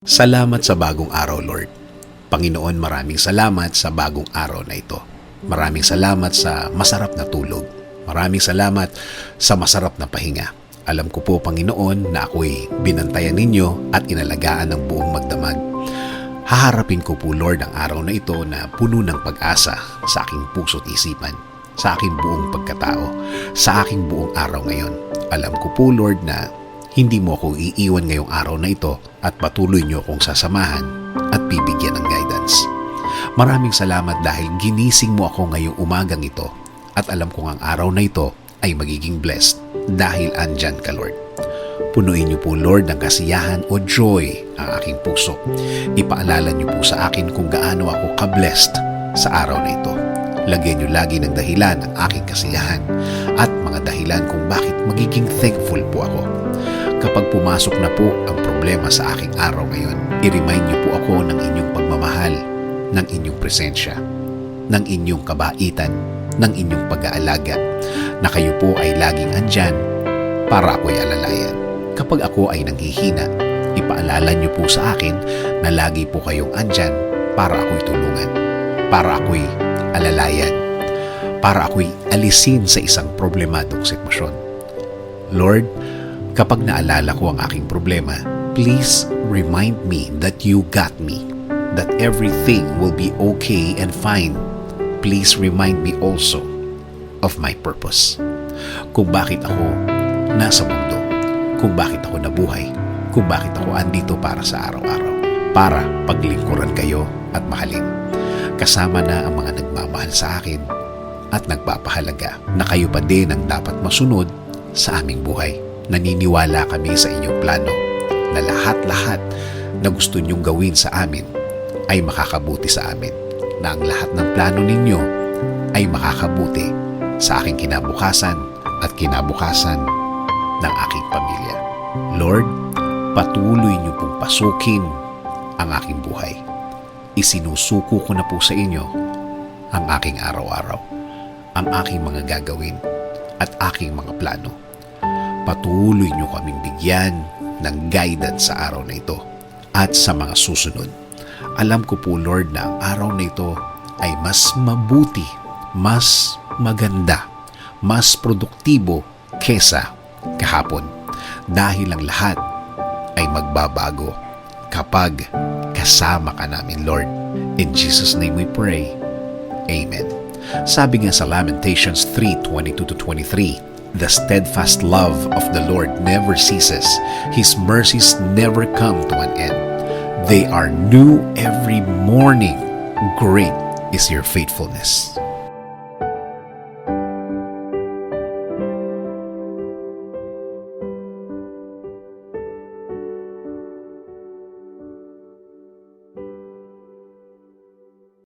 Salamat sa bagong araw, Lord. Panginoon, maraming salamat sa bagong araw na ito. Maraming salamat sa masarap na tulog. Maraming salamat sa masarap na pahinga. Alam ko po, Panginoon, na ako'y binantayan ninyo at inalagaan ng buong magdamag. Haharapin ko po, Lord, ang araw na ito na puno ng pag-asa sa aking puso't isipan, sa aking buong pagkatao, sa aking buong araw ngayon. Alam ko po, Lord, na hindi mo ako iiwan ngayong araw na ito at patuloy niyo akong sasamahan at bibigyan ng guidance. Maraming salamat dahil ginising mo ako ngayong umagang ito at alam kong ang araw na ito ay magiging blessed dahil andyan ka, Lord. Punuin niyo po, Lord, ng kasiyahan o joy ang aking puso. Ipaalala niyo po sa akin kung gaano ako ka-blessed sa araw na ito. Lagyan niyo lagi ng dahilan ang aking kasiyahan at mga dahilan kung bakit magiging thankful po ako. Kapag pumasok na po ang problema sa aking araw ngayon, i-remind niyo po ako ng inyong pagmamahal, ng inyong presensya, ng inyong kabaitan, ng inyong pag-aalaga, na kayo po ay laging andyan para ako'y alalayan. Kapag ako ay nanghihina, ipaalala niyo po sa akin na lagi po kayong andyan para ako'y tulungan, para ako'y alalayan, para ako'y alisin sa isang problemadong sitwasyon. Lord, kapag naalala ko ang aking problema, please remind me that you got me, that everything will be okay and fine. Please remind me also of my purpose. Kung bakit ako nasa mundo, kung bakit ako nabuhay, kung bakit ako andito para sa araw-araw, para paglingkuran kayo at mahalin. Kasama na ang mga nagmamahal sa akin at nagpapahalaga na kayo pa din ang dapat masunod sa aming buhay. Naniniwala kami sa inyong plano na lahat-lahat na gusto niyong gawin sa amin ay makakabuti sa amin, na ang lahat ng plano ninyo ay makakabuti sa aking kinabukasan at kinabukasan ng aking pamilya. Lord, patuloy niyo pong pasukin ang aking buhay. Isinusuko ko na po sa inyo ang aking araw-araw, ang aking mga gagawin at aking mga plano. Patuloy niyo kaming bigyan ng guidance sa araw na ito at sa mga susunod. Alam ko po, Lord, na ang araw na ito ay mas mabuti, mas maganda, mas produktibo kesa kahapon. Dahil ang lahat ay magbabago kapag kasama ka namin, Lord. In Jesus' name we pray. Amen. Sabi nga sa Lamentations 3:22-23, "The steadfast love of the Lord never ceases. His mercies never come to an end. They are new every morning. Great is your faithfulness."